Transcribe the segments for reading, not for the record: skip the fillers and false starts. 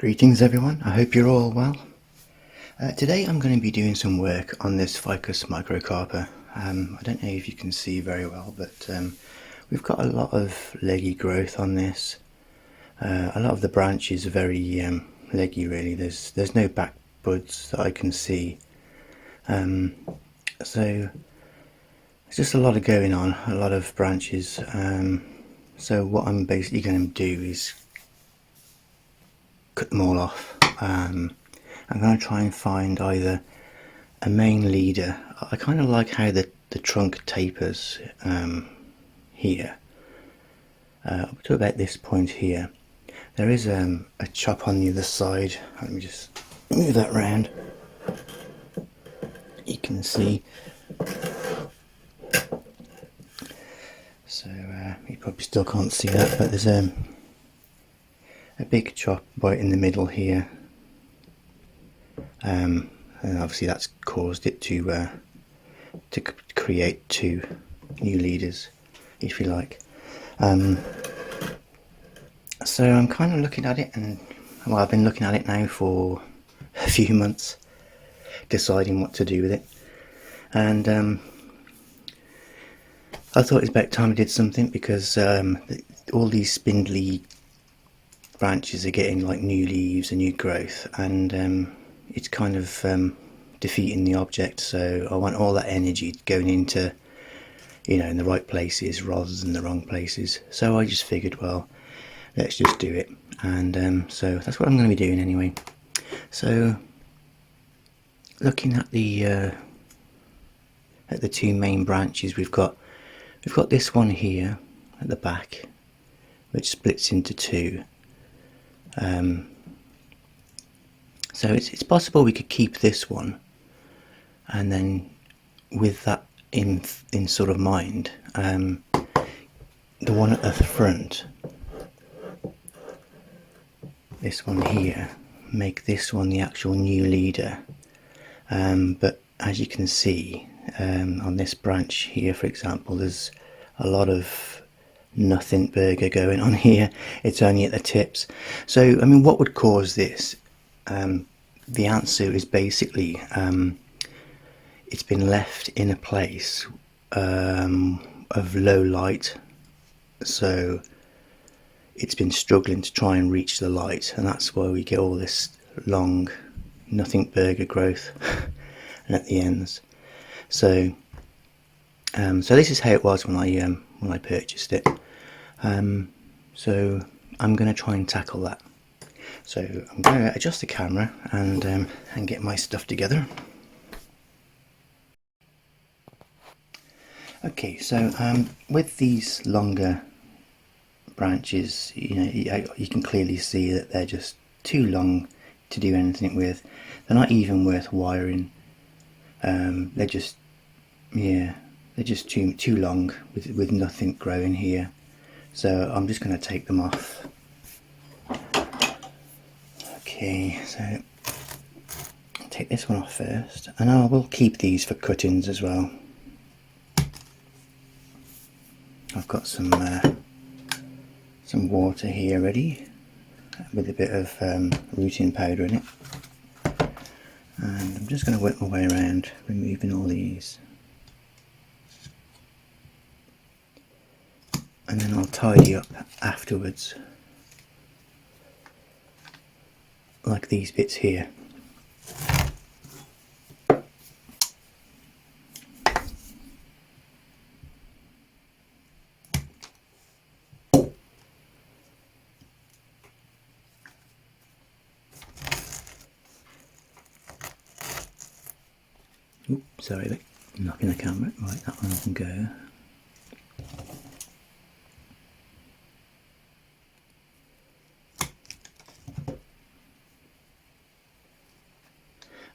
Greetings everyone, I hope you're all well. Today I'm going to be doing some work on this Ficus Microcarpa. I don't know if you can see very well, but we've got a lot of leggy growth on this. A lot of the branches are very leggy really. There's no back buds that I can see. So there's just a lot of going on, a lot of branches. So what I'm basically going to do is cut them all off. I'm going to try and find either a main leader. I kind of like how the trunk tapers here up to about this point here. There is a chop on the other side. Let me just move that round. You can see. So you probably still can't see that, but there's a big chop right in the middle here, and obviously that's caused it to create two new leaders, if you like. So I'm kind of looking at it, and well, I've been looking at it now for a few months, deciding what to do with it, and I thought it was about time I did something, because all these spindly branches are getting like new leaves and new growth, and it's kind of defeating the object. So I want all that energy going into, you know, in the right places rather than the wrong places. So I just figured, well, let's just do it, and so that's what I'm going to be doing anyway. So looking at the two main branches, we've got this one here at the back, which splits into two. So it's possible we could keep this one, and then with that in sort of mind, the one at the front, this one here, make this one the actual new leader. But as you can see, on this branch here, for example, there's a lot of nothing burger going on here. It's only at the tips. So I mean, what would cause this? The answer is basically it's been left in a place of low light, so it's been struggling to try and reach the light, and that's why we get all this long nothing burger growth and at the ends. So so this is how it was when I purchased it. So I'm going to try and tackle that. So I'm going to adjust the camera and get my stuff together. Okay, so with these longer branches, you know, you can clearly see that they're just too long to do anything with. They're not even worth wiring. They're just, yeah, they're just too long with nothing growing here. So I'm just going to take them off. Okay, so take this one off first, and I will keep these for cuttings as well. I've got some water here ready with a bit of rooting powder in it, and I'm just going to work my way around removing all these, and then I'll tidy up afterwards, like these bits here. Oops, sorry, knocking the camera. Right, that one can go.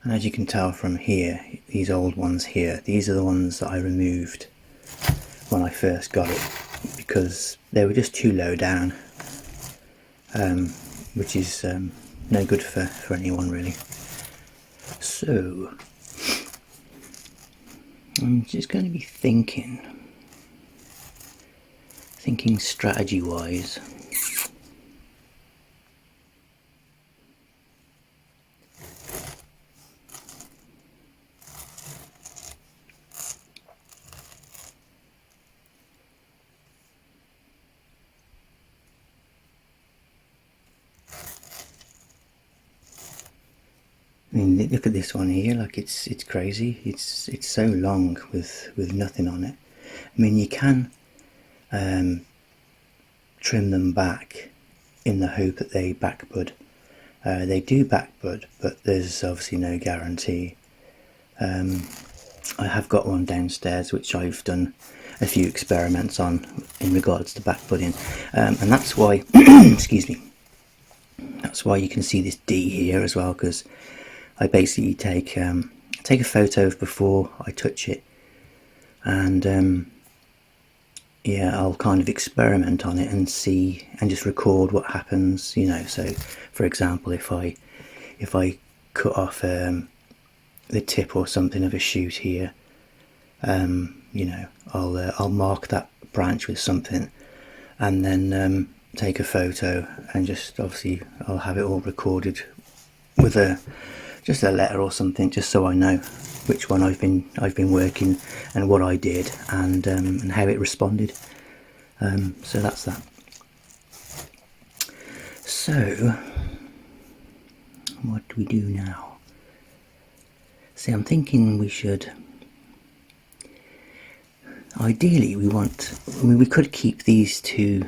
And as you can tell from here, these old ones here, these are the ones that I removed when I first got it, because they were just too low down, which is no good for anyone really. So I'm just going to be thinking strategy wise. mean, look at this one here. Like it's crazy. It's so long with nothing on it. I mean, you can trim them back in the hope that they backbud. They do backbud, but there's obviously no guarantee. I have got one downstairs which I've done a few experiments on in regards to backbudding, and that's why excuse me, that's why you can see this D here as well, because I basically take a photo of before I touch it, and yeah, I'll kind of experiment on it and see, and just record what happens, you know. So for example, if I cut off the tip or something of a shoot here, you know, I'll mark that branch with something, and then take a photo, and just obviously I'll have it all recorded with just a letter or something, just so I know which one I've been working and what I did, and how it responded. So that's that. So what do we do now? See, I'm thinking we should, ideally we could keep these two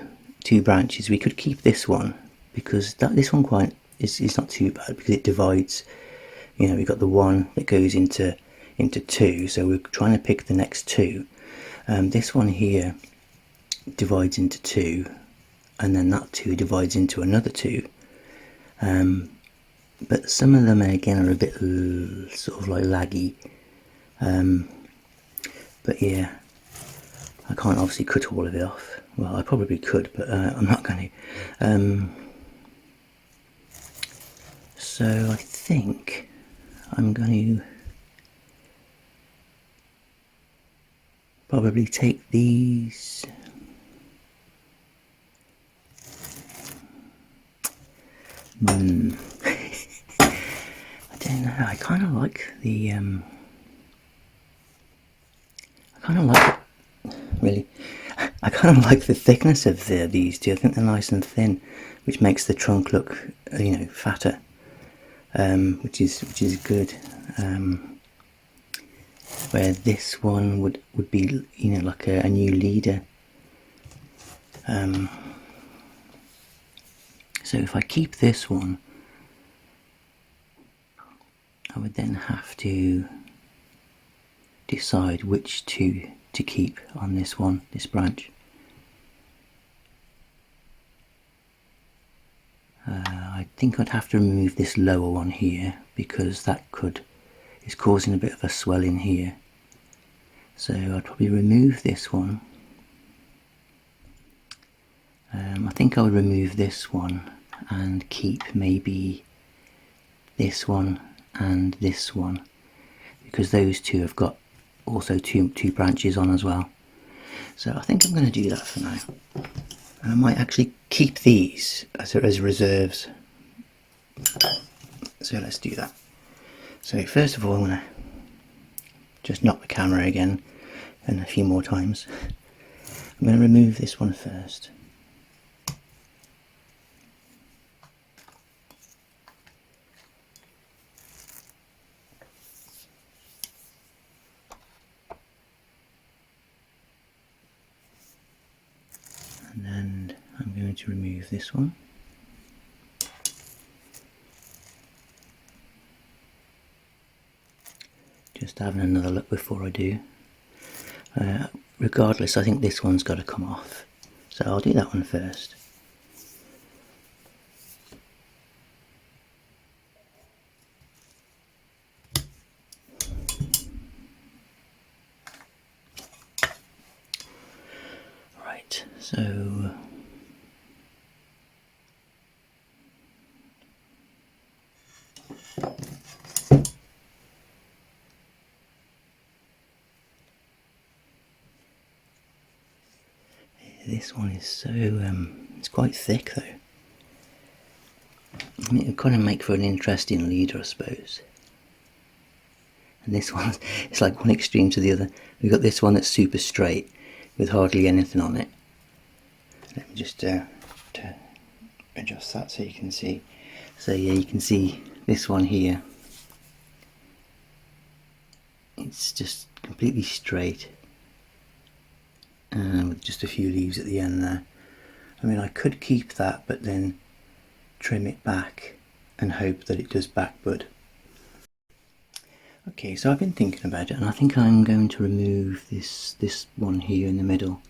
branches. We could keep this one, because this one is not too bad, because it divides. You know, we've got the one that goes into two, so we're trying to pick the next two. This one here divides into two, and then that two divides into another two. But some of them again are a bit sort of like laggy. But yeah, I can't obviously cut all of it off. Well, I probably could, but I'm not going to. So I think I'm going to probably take these. I don't know, I kind of like the I kind of like the thickness of these two. I think they're nice and thin, which makes the trunk look, you know, fatter, which is good. Where this one would be, you know, like a new leader. So if I keep this one, I would then have to decide which two to keep on this branch. I think I'd have to remove this lower one here, because that is causing a bit of a swelling here. So I'd probably remove this one. I think I would remove this one and keep maybe this one and this one, because those two have got also two branches on as well. So I think I'm going to do that for now. And I might actually keep these as reserves. So let's do that. So first of all, I'm going to just knock the camera again and a few more times. I'm going to remove this one first. And then I'm going to remove this one. Just having another look before I do. Regardless, I think this one's got to come off. So I'll do that one first. Right, so this one is so, it's quite thick though. I mean, it kind of make for an interesting leader, I suppose. And this one, it's like one extreme to the other. We've got this one that's super straight with hardly anything on it. Let me just to adjust that so you can see. So yeah, you can see this one here it's just completely straight, with just a few leaves at the end there. I mean, I could keep that but then trim it back and hope that it does backbud. Okay, so I've been thinking about it, and I think I'm going to remove this one here in the middle.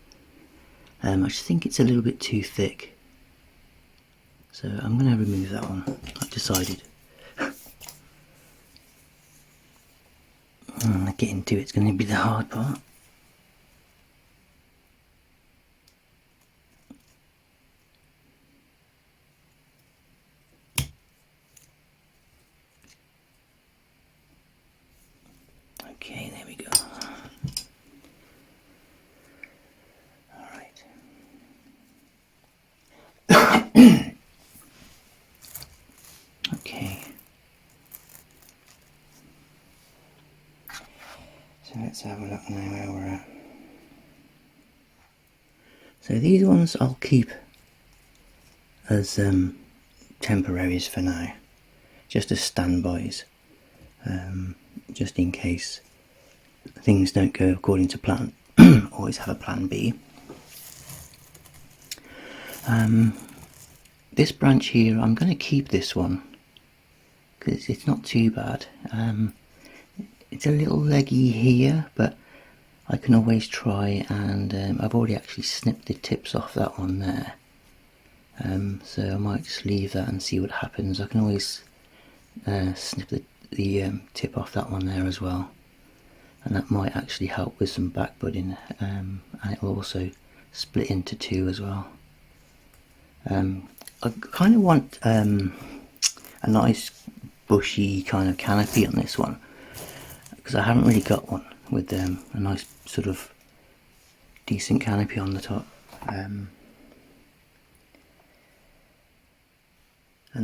I just think it's a little bit too thick, so I'm going to remove that one. I've decided. Getting to it's going to be the hard part. Okay, there we go. Alright. Okay. So let's have a look now where we're at. So these ones I'll keep as temporaries for now, just as standbys, just in case things don't go according to plan. Always have a plan B. This branch here, I'm going to keep this one because it's not too bad. It's a little leggy here, but I can always try, and I've already actually snipped the tips off that one there. So I might just leave that and see what happens. I can always snip the tip off that one there as well, and that might actually help with some backbudding, and it will also split into two as well. I kind of want a nice bushy kind of canopy on this one, because I haven't really got one with a nice sort of decent canopy on the top. And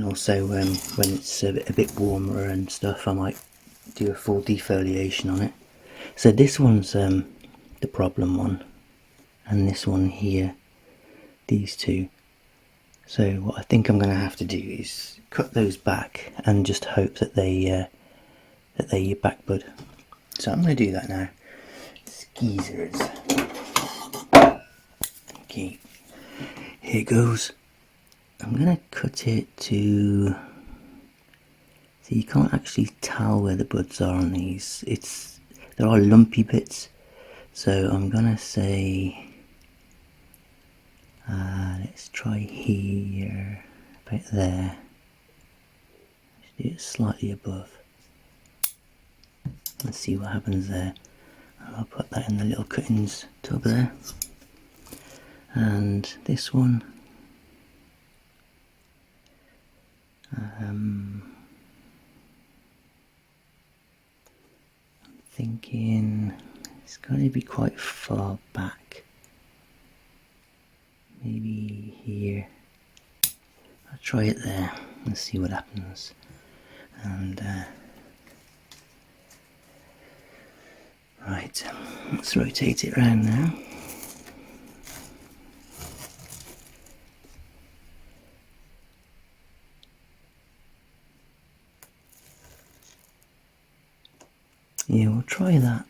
also when it's a bit warmer and stuff, I might do a full defoliation on it. So this one's the problem one, and this one here, these two. So what I think I'm going to have to do is cut those back and just hope that they backbud. So I'm going to do that now. Skeezers. Okay, here goes. I'm going to cut it to... So you can't actually tell where the buds are on these. There are lumpy bits. So I'm going to say... let's try here, about there. Let's do it slightly above. Let's see what happens there. I'll put that in the little cuttings tub there. And this one, I'm thinking it's going to be quite far back. Maybe here. I'll try it there and see what happens. And right, let's rotate it around now. Yeah, we'll try that.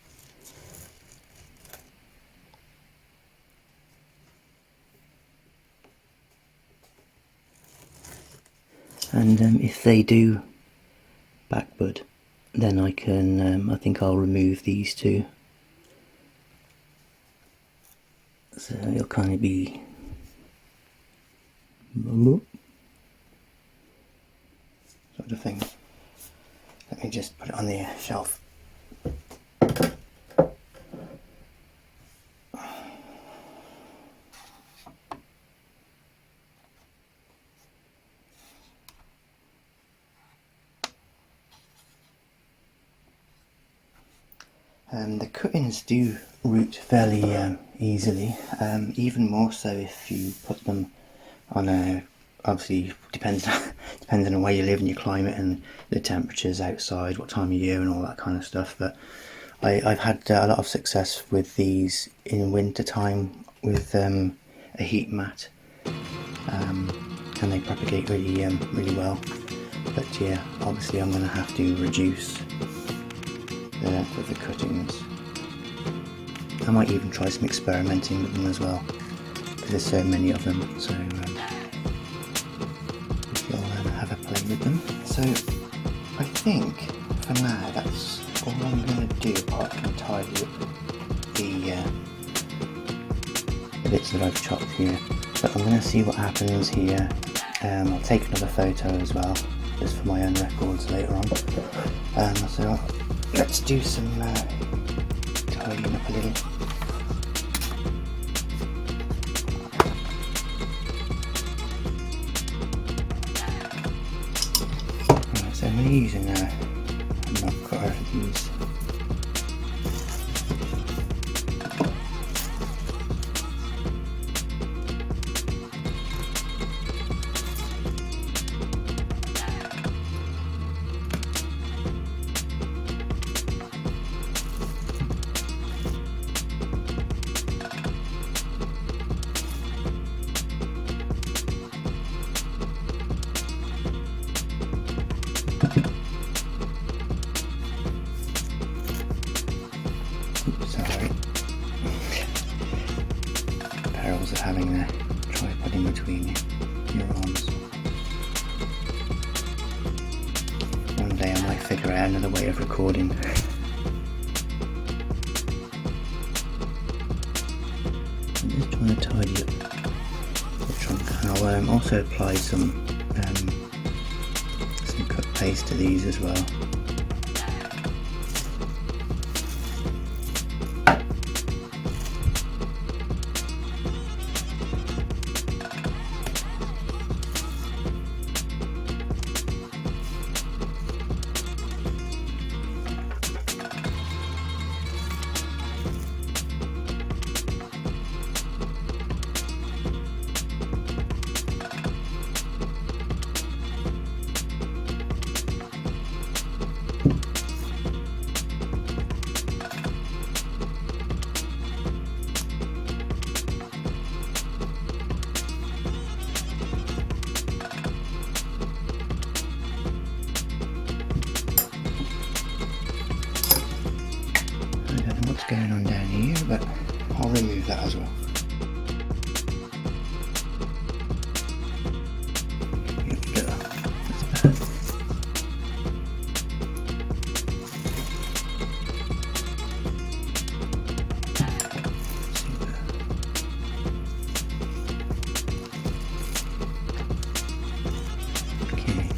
And if they do backbud, then I can, I think I'll remove these two. So it'll kind of be sort of thing. Let me just put it on the shelf. The cuttings do root fairly easily, even more so if you put them on a, obviously depending on where you live and your climate and the temperatures outside, what time of year and all that kind of stuff. But I've had a lot of success with these in winter time with a heat mat, and they propagate really well. But yeah, obviously I'm going to have to reduce the length of the cuttings. I might even try some experimenting with them as well, because there's so many of them, so you'll have a play with them. So I think for now that's all I'm going to do, apart from tidy up the bits that I've chopped here. So I'm going to see what happens here. I'll take another photo as well, just for my own records later on. So let's do some tidying up a little. Right, so I'm using a knob cutter for these. Sorry. Perils of having a tripod in between your arms. One day I might figure out another way of recording. I'm just trying to tidy up the trunk, and I'll also apply some cut paste to these as well. Going on down here, but I'll remove that as well. Here we go. Super. Okay.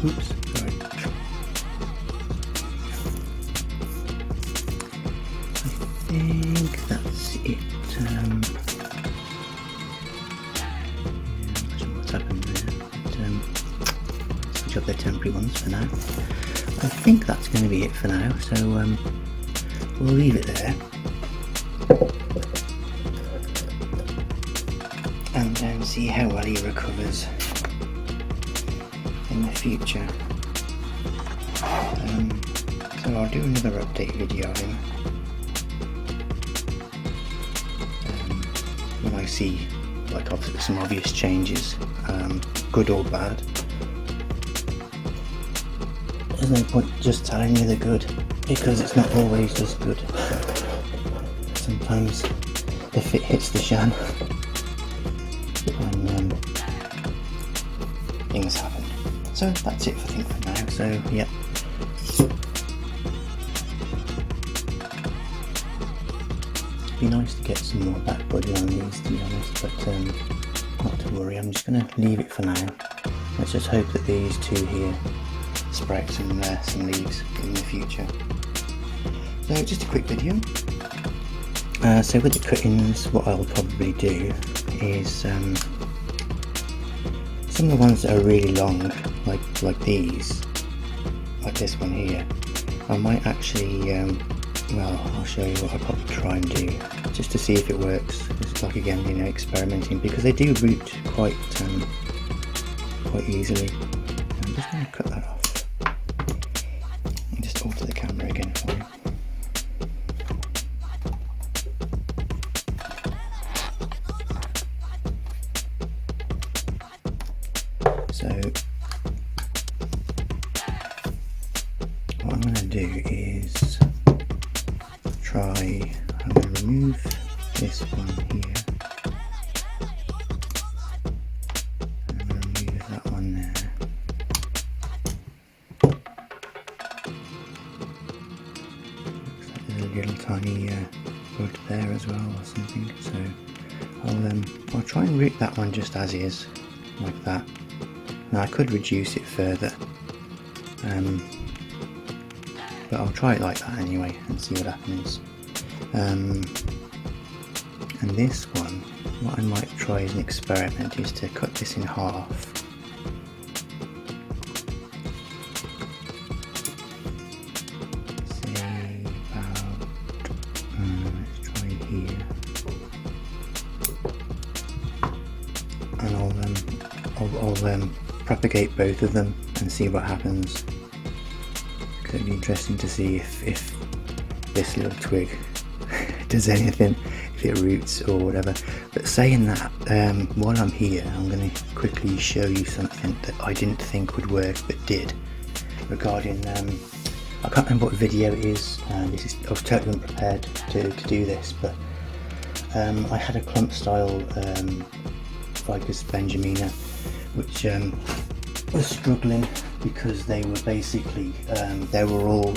Oops, sorry. I think that's it. Yeah, I'm not sure what's happened there, but switch up the temporary ones for now. I think that's going to be it for now, so we'll leave it there. And then see how well he recovers in the future. So I'll do another update video of him when I see like some obvious changes, good or bad. There's no point just telling you they're good, because it's not always just good. Sometimes the fit hits the shan and things happen. So that's it for now. So yeah. It'd be nice to get some more back body on these, to be honest, but not to worry. I'm just going to leave it for now. Let's just hope that these two here sprout some leaves in the future. So just a quick video. So with the cuttings, what I'll probably do is some of the ones that are really long, like these, like this one here, I might actually, well, I'll show you what I'll probably try and do, just to see if it works. It's like, again, you know, experimenting, because they do root quite easily. I'm just going to cut that off and just alter the camera again for you. So what I'm going to do is I'm going to remove this one here, and I'm going to remove that one there. Looks like there's a little tiny bud there as well or something, so I'll try and root that one just as is, like that. Now I could reduce it further, but I'll try it like that anyway and see what happens. And this one, what I might try as an experiment is to cut this in half. Say about, let's try here. And I'll propagate both of them and see what happens. It'd be interesting to see if this little twig does anything, if it roots or whatever. But saying that, while I'm here, I'm going to quickly show you something that I didn't think would work but did, regarding I can't remember what video it is. I was totally unprepared to do this, but I had a clump style Ficus benjamina which was struggling because they were basically they were all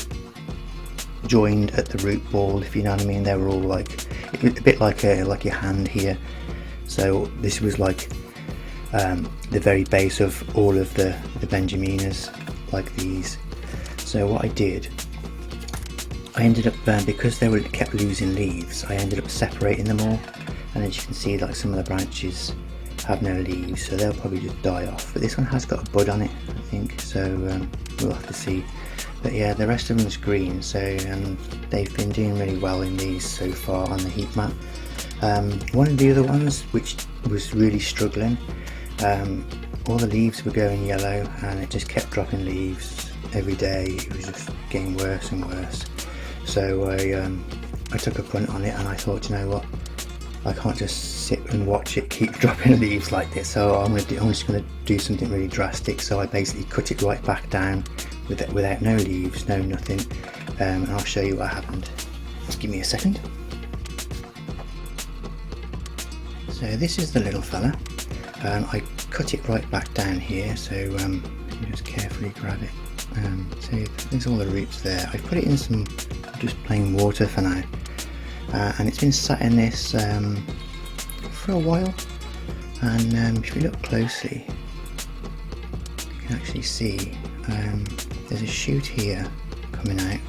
joined at the root ball, if you know what I mean. They were all like a bit like your hand here. So this was like the very base of all of the benjaminas, like these. So what I did, I ended up because they kept losing leaves, I ended up separating them all, and as you can see, like some of the branches have no leaves, so they'll probably just die off. But this one has got a bud on it, I think, so we'll have to see. But yeah, the rest of them is green, so they've been doing really well in these so far on the heat mat. One of the other ones which was really struggling, all the leaves were going yellow and it just kept dropping leaves every day. It was just getting worse and worse. So I took a punt on it, and I thought, you know what, I can't just sit and watch it keep dropping leaves like this, so I'm just going to do something really drastic. So I basically cut it right back down without no leaves, no nothing, and I'll show you what happened. Just give me a second. So this is the little fella. I cut it right back down here, so you just carefully grab it. So there's all the roots there. I put it in some just plain water for now, and it's been sat in this for a while, and if you look closely you can actually see there's a shoot here coming out. I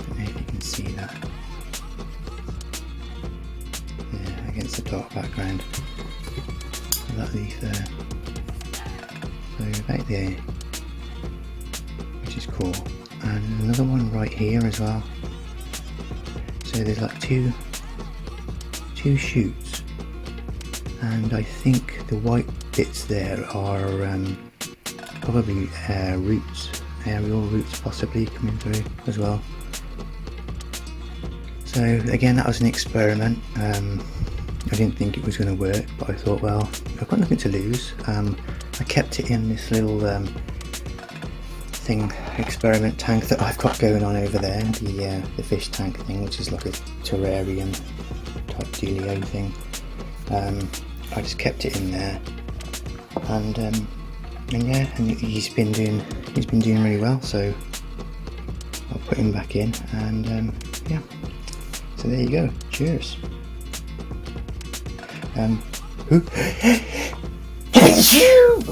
don't know if you can see that there against the dark background. That leaf there, so about there, which is cool, and another one right here as well. So there's like two shoots, and I think the white bits there are probably roots, aerial roots possibly coming through as well. So again, that was an experiment. I didn't think it was going to work, but I thought, well, I've got nothing to lose. I kept it in this little experiment tank that I've got going on over there, the fish tank thing, which is like a terrarium type dealio thing. I just kept it in there, and yeah, and he's been doing really well, so I'll put him back in, and yeah, so there you go. Cheers.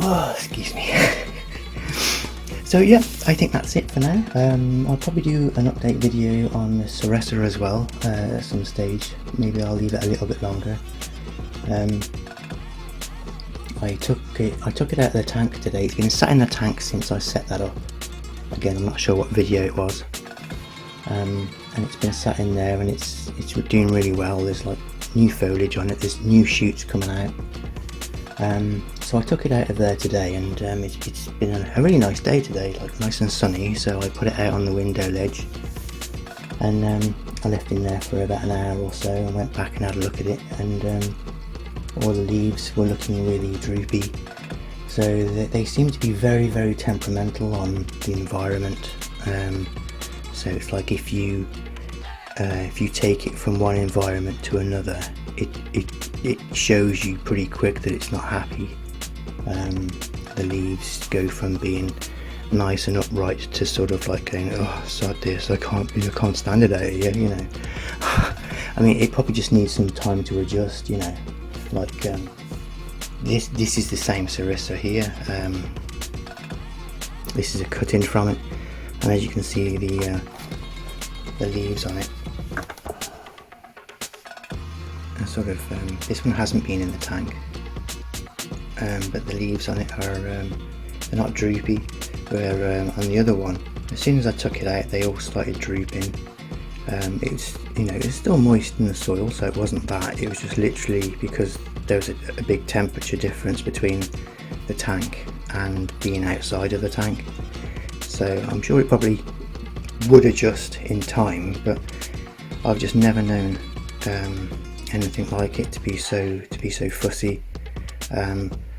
Oh, excuse me. So yeah, I think that's it for now. I'll probably do an update video on the Sarasa as well at some stage. Maybe I'll leave it a little bit longer. I took it out of the tank today. It's been sat in the tank since I set that up. Again, I'm not sure what video it was. And it's been sat in there, and it's doing really well. There's like new foliage on it. There's new shoots coming out. So I took it out of there today, and it's been a really nice day today, like nice and sunny. So I put it out on the window ledge, and I left it in there for about an hour or so, and went back and had a look at it, and all the leaves were looking really droopy. So they seem to be very, very temperamental on the environment. So it's like if you take it from one environment to another, it shows you pretty quick that it's not happy. The leaves go from being nice and upright to sort of like going, oh, sod this, I can't stand it out here, you know. I mean, it probably just needs some time to adjust, you know. Like this is the same Sarasa here. This is a cut in from it, and as you can see, the leaves on it are sort of this one hasn't been in the tank, but the leaves on it are they're not droopy, where on the other one, as soon as I took it out, they all started drooping. It's, you know, it's still moist in the soil, so it wasn't that. It was just literally because there was a big temperature difference between the tank and being outside of the tank. So I'm sure it probably would adjust in time, but I've just never known anything like it to be so fussy.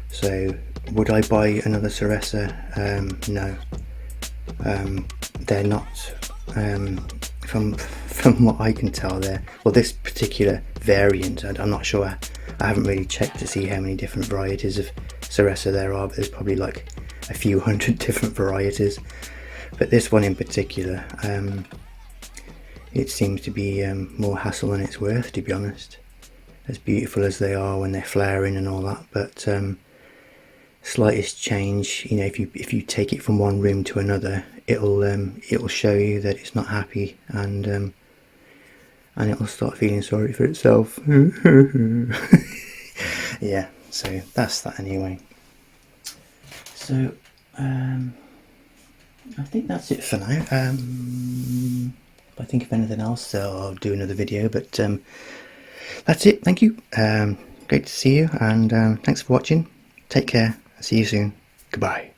So would I buy another Sarasa? No. They're not. From what I can tell, this particular variant, I'm not sure. I haven't really checked to see how many different varieties of Sarasa there are, but there's probably like a few hundred different varieties. But this one in particular, it seems to be more hassle than it's worth, to be honest. As beautiful as they are when they're flowering and all that, but slightest change, you know, if you take it from one room to another, it'll show you that it's not happy, and it'll start feeling sorry for itself. Yeah, so that's that anyway. So I think that's it for now. If I think of anything else, I'll do another video, but that's it. Thank you. Great to see you, and thanks for watching. Take care. See you soon. Goodbye.